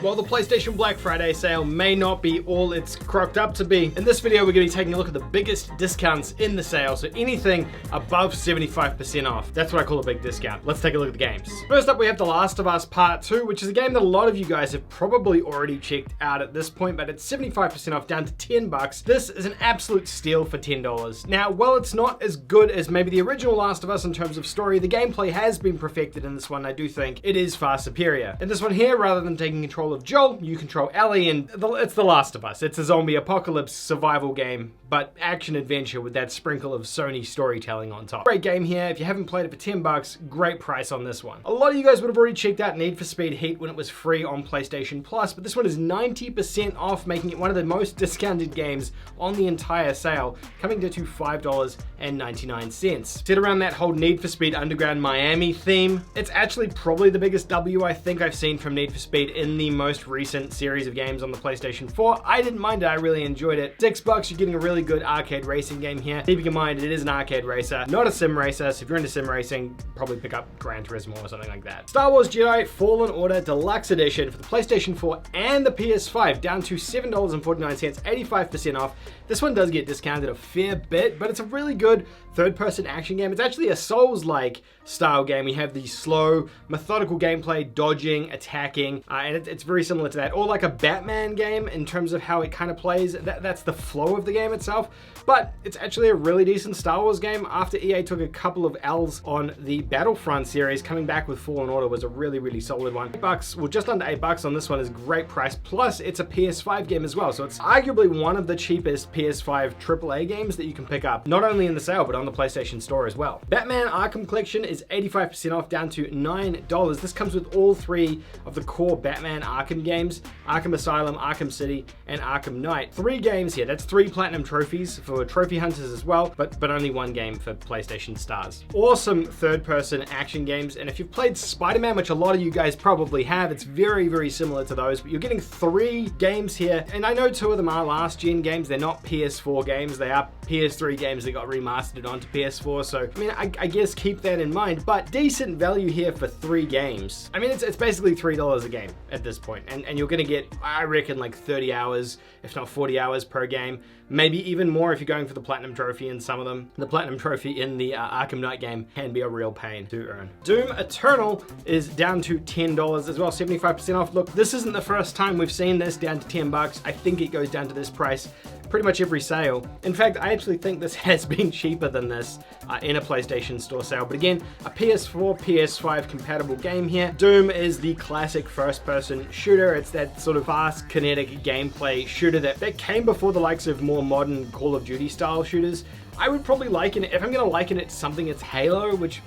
While the PlayStation Black Friday sale may not be all it's crocked up to be, in this video we're going to be taking a look at the biggest discounts in the sale, so anything above 75% off. That's what I call a big discount. Let's take a look at the games. First up we have The Last of Us Part 2, which is a game that a lot of you guys have probably already checked out at this point, but it's 75% off down to 10 bucks. This is an absolute steal for $10. Now, while it's not as good as maybe the original Last of Us in terms of story, the gameplay has been perfected in this one. I do think it is far superior. In this one here, rather than taking control of Joel, you control Ellie, and it's The Last of Us. It's a zombie apocalypse survival game, but action adventure with that sprinkle of Sony storytelling on top. Great game here. If you haven't played it for 10 bucks, great price on this one. A lot of you guys would have already checked out Need for Speed Heat when it was free on PlayStation Plus, but this one is 90% off, making it one of the most discounted games on the entire sale, coming to $5.99. Set around that whole Need for Speed Underground Miami theme, it's actually probably the biggest W I think I've seen from Need for Speed in the most recent series of games on the PlayStation 4. I didn't mind it, I really enjoyed it. $6, you're getting a really good arcade racing game here. Keeping in mind, it is an arcade racer, not a sim racer, so if you're into sim racing, probably pick up Gran Turismo or something like that. Star Wars Jedi Fallen Order Deluxe Edition for the PlayStation 4 and the PS5, down to $7.49, 85% off. This one does get discounted a fair bit, but it's a really good third-person action game. It's actually a Souls-like style game. We have the slow, methodical gameplay, dodging, attacking, and it's very similar to that. Or like a Batman game in terms of how it kind of plays. That's the flow of the game itself, but it's actually a really decent Star Wars game. After EA took a couple of L's on the Battlefront series, coming back with Fallen Order was a really, really solid one. $8, well, just under $8 on this one is great price, plus it's a PS5 game as well, so it's arguably one of the cheapest PS5 AAA games that you can pick up, not only in the sale, but on the PlayStation Store as well. Batman Arkham Collection is 85% off, down to $9. This comes with all three of the core Batman Arkham games: Arkham Asylum, Arkham City, and Arkham Knight. 3 games here. That's 3 platinum trophies for trophy hunters as well, but only 1 game for PlayStation stars. Awesome third-person action games, and if you've played Spider-Man, which a lot of you guys probably have, it's very, very similar to those, but you're getting 3 games here, and I know 2 of them are last-gen games. They're not PS4 games. They are PS3 games that got remastered onto PS4, so I mean, I guess keep that in mind, but decent value here for 3 games. I mean, it's basically $3 a game at this point, and you're gonna get, I reckon, like 30 hours, if not 40 hours per game, maybe even more if you're going for the Platinum Trophy in some of them. The Platinum Trophy in the Arkham Knight game can be a real pain to earn. Doom Eternal is down to $10 as well, 75% off. Look, this isn't the first time we've seen this down to 10 bucks. I think it goes down to this price pretty much every sale. In fact, I actually think this has been cheaper than this in a PlayStation Store sale. But again, a PS4, PS5 compatible game here. Doom is the classic first-person shooter. It's that sort of fast, kinetic gameplay shooter that came before the likes of more modern Call of Duty style shooters. I would probably liken it, if I'm gonna liken it to something, it's Halo, which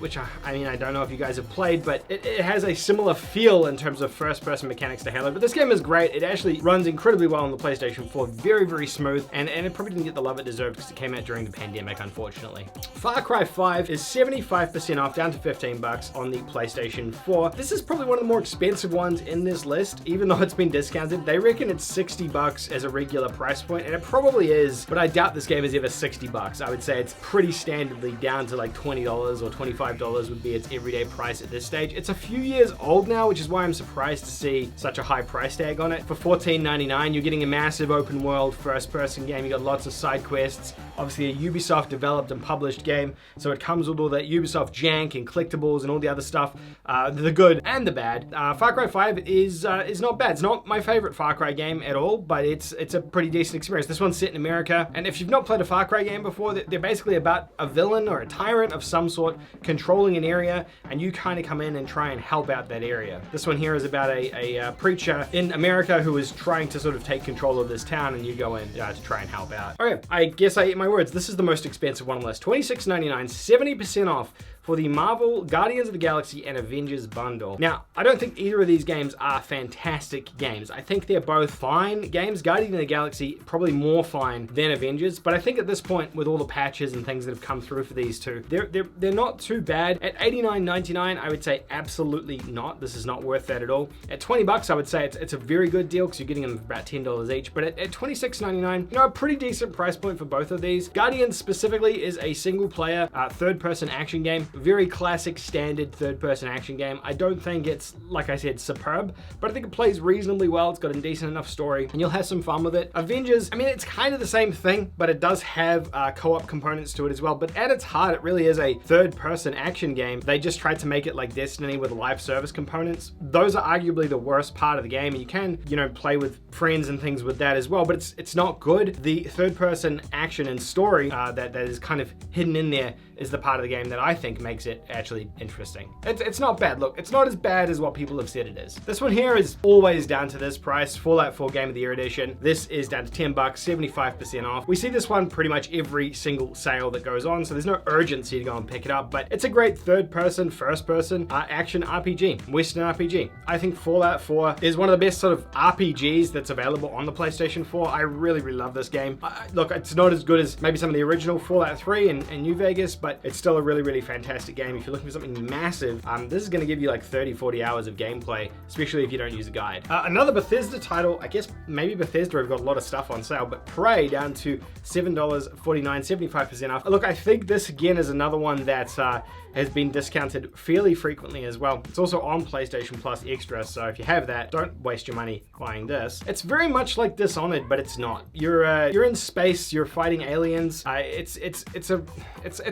I mean, I don't know if you guys have played, but it has a similar feel in terms of first-person mechanics to Halo. But this game is great. It actually runs incredibly well on the PlayStation 4, very, very smooth, and it probably didn't get the love it deserved because it came out during the pandemic, unfortunately. Far Cry 5 is 75% off, down to 15 bucks on the PlayStation 4. This is probably one of the more expensive ones in this list, even though it's been discounted. They reckon it's 60 bucks as a regular price point, and it probably is, but I doubt this game is ever 60 bucks. I would say it's pretty standardly down to like $20 or $25 would be its everyday price at this stage. It's a few years old now, which is why I'm surprised to see such a high price tag on it. For $14.99, you're getting a massive open world first-person game. You got lots of side quests, obviously a Ubisoft developed and published game, so it comes with all that Ubisoft jank and collectibles and all the other stuff, the good and the bad. Far Cry 5 is not bad. It's not my favorite Far Cry game at all, but it's a pretty decent experience. This one's set in America, and if you've not played a Far Cry game before, they're basically about a villain or a tyrant of some sort controlling an area, and you kind of come in and try and help out that area. This one here is about a preacher in America who is trying to sort of take control of this town, and you go in to try and help out. Okay, I guess I eat my words. This is the most expensive one on the list. $26.99, 70% off for the Marvel Guardians of the Galaxy and Avengers bundle. Now, I don't think either of these games are fantastic games. I think they're both fine games. Guardians of the Galaxy, probably more fine than Avengers, but I think at this point, with all the patches and things that have come through for these two, they're not too bad. At $89.99, I would say absolutely not. This is not worth that at all. At 20 bucks, I would say it's a very good deal because you're getting them for about $10 each, but at $26.99, you know, a pretty decent price point for both of these. Guardians specifically is a single player, third-person action game. very classic standard third-person action game. I don't think it's, like I said, superb, but I think it plays reasonably well. It's got a decent enough story, and you'll have some fun with it. Avengers, I mean, it's kind of the same thing, but it does have co-op components to it as well. But at its heart, it really is a third-person action game. They just tried to make it like Destiny with live service components. Those are arguably the worst part of the game. You can, you know, play with friends and things with that as well, but it's not good. The third-person action and story that is kind of hidden in there is the part of the game that I think makes it actually interesting. It's not bad. Look, it's not as bad as what people have said it is. This one here is always down to this price, Fallout 4 Game of the Year edition. This is down to 10 bucks, 75% off. We see this one pretty much every single sale that goes on, so there's no urgency to go and pick it up, but it's a great third-person, first-person action RPG, Western RPG. I think Fallout 4 is one of the best sort of RPGs that's available on the PlayStation 4. I really, really love this game. Look, it's not as good as maybe some of the original Fallout 3 and New Vegas, but it's still a really, really fantastic game. If you're looking for something massive, this is going to give you like 30-40 hours of gameplay, especially if you don't use a guide. Another Bethesda title, I guess maybe Bethesda have got a lot of stuff on sale, but Prey down to $7.49, 75% off. Look, I think this again is another one that has been discounted fairly frequently as well. It's also on PlayStation Plus Extra, so if you have that, don't waste your money buying this. It's very much like Dishonored, but it's not. You're in space, you're fighting aliens. It's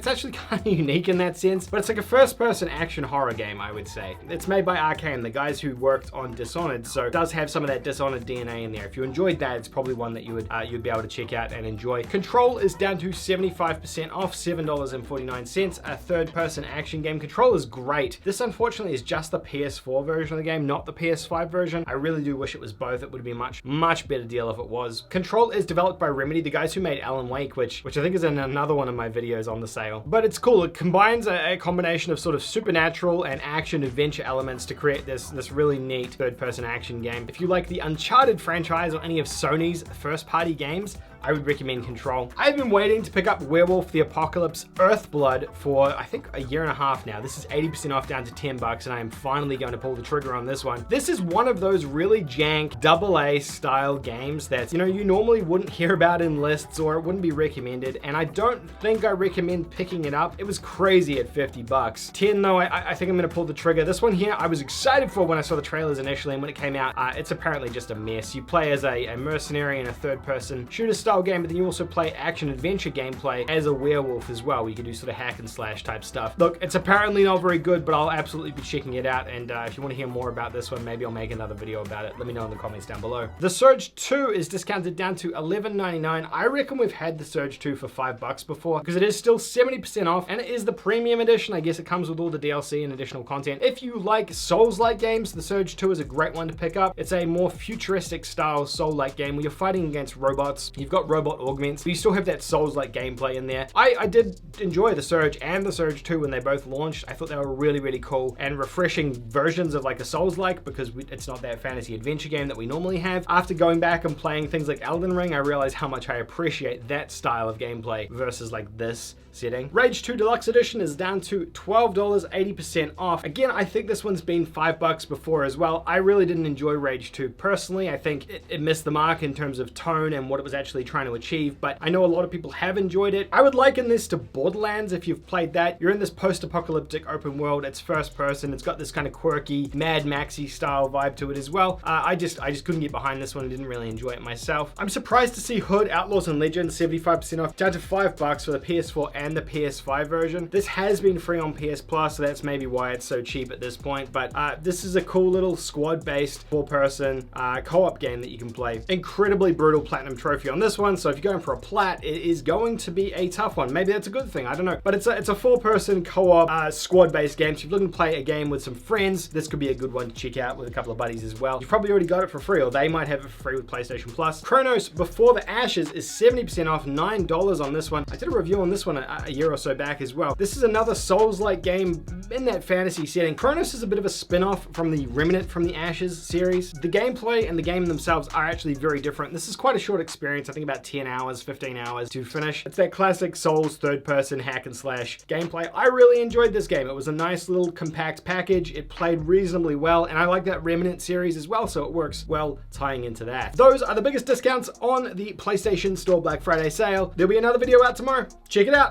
actually kind of unique in that sense, but it's like a first-person action horror game, I would say. It's made by Arcane, the guys who worked on Dishonored, so it does have some of that Dishonored DNA in there. If you enjoyed that, it's probably one that you'd be able to check out and enjoy. Control is down to 75% off, $7.49. A third-person action game. Control is great. This unfortunately is just the PS4 version of the game, not the PS5 version. I really do wish it was both. It would be a much better deal if it was. Control is developed by Remedy, the guys who made Alan Wake, which I think is in another one of my videos on the sale. But it's cool. It combines a combination of sort of supernatural and action adventure elements to create this really neat third-person action game. If you like the Uncharted franchise or any of Sony's first-party games, I would recommend Control. I've been waiting to pick up Werewolf the Apocalypse Earthblood for I think a year and a half now. This is 80% off down to 10 bucks, and I am finally going to pull the trigger on this one. This is one of those really jank AA style games that, you know, you normally wouldn't hear about in lists or it wouldn't be recommended, and I don't think I recommend picking it up. It was crazy at 50 bucks. 10 though, I think I'm gonna pull the trigger. This one here, I was excited for when I saw the trailers initially, and when it came out, it's apparently just a mess. You play as a mercenary in a third-person shooter style game, but then you also play action-adventure gameplay as a werewolf as well, where you can do sort of hack-and-slash type stuff. Look, it's apparently not very good, but I'll absolutely be checking it out, and if you want to hear more about this one, maybe I'll make another video about it. Let me know in the comments down below. The Surge 2 is discounted down to $11.99. I reckon we've had the Surge 2 for $5 before, because it is still 70% off, and it is the premium edition. I guess it comes with all the DLC and additional content. If you like Souls-like games, the Surge 2 is a great one to pick up. It's a more futuristic style Soul-like game where you're fighting against robots. You've got robot augments, but you still have that Souls-like gameplay in there. I did enjoy the Surge and the Surge 2 when they both launched. I thought they were really, really cool and refreshing versions of like a Souls-like, because it's not that fantasy adventure game that we normally have. After going back and playing things like Elden Ring, I realized how much I appreciate that style of gameplay versus like this setting. Rage 2 Deluxe Edition is down to $12, 80% off. Again, I think this one's been $5 before as well. I really didn't enjoy Rage 2 personally. I think it missed the mark in terms of tone and what it was actually trying to achieve, but I know a lot of people have enjoyed it. I would liken this to Borderlands if you've played that. You're in this post-apocalyptic open world. It's first person. It's got this kind of quirky Mad Maxy style vibe to it as well. I just couldn't get behind this one. I didn't really enjoy it myself. I'm surprised to see Hood Outlaws and Legends 75% off, down to $5 for the PS4 and the PS5 version. This has been free on PS Plus, so that's maybe why it's so cheap at this point, but this is a cool little squad-based four-person co-op game that you can play. Incredibly brutal platinum trophy on this one, so if you're going for a plat, it is going to be a tough one. Maybe that's a good thing, I don't know. But it's a four-person co-op squad-based game, so if you're looking to play a game with some friends, this could be a good one to check out with a couple of buddies as well. You've probably already got it for free, or they might have it for free with PlayStation Plus. Chronos Before the Ashes is 70% off, $9 on this one. I did a review on this one a year or so back as well. This is another Souls-like game in that fantasy setting. Chronos is a bit of a spin-off from the Remnant from the Ashes series. The gameplay and the game themselves are actually very different. This is quite a short experience, I think about 10 hours, 15 hours to finish. It's that classic Souls third-person hack and slash gameplay. I really enjoyed this game. It was a nice little compact package. It played reasonably well, and I like that Remnant series as well, so it works well tying into that. Those are the biggest discounts on the PlayStation Store Black Friday sale. There'll be another video out tomorrow. Check it out.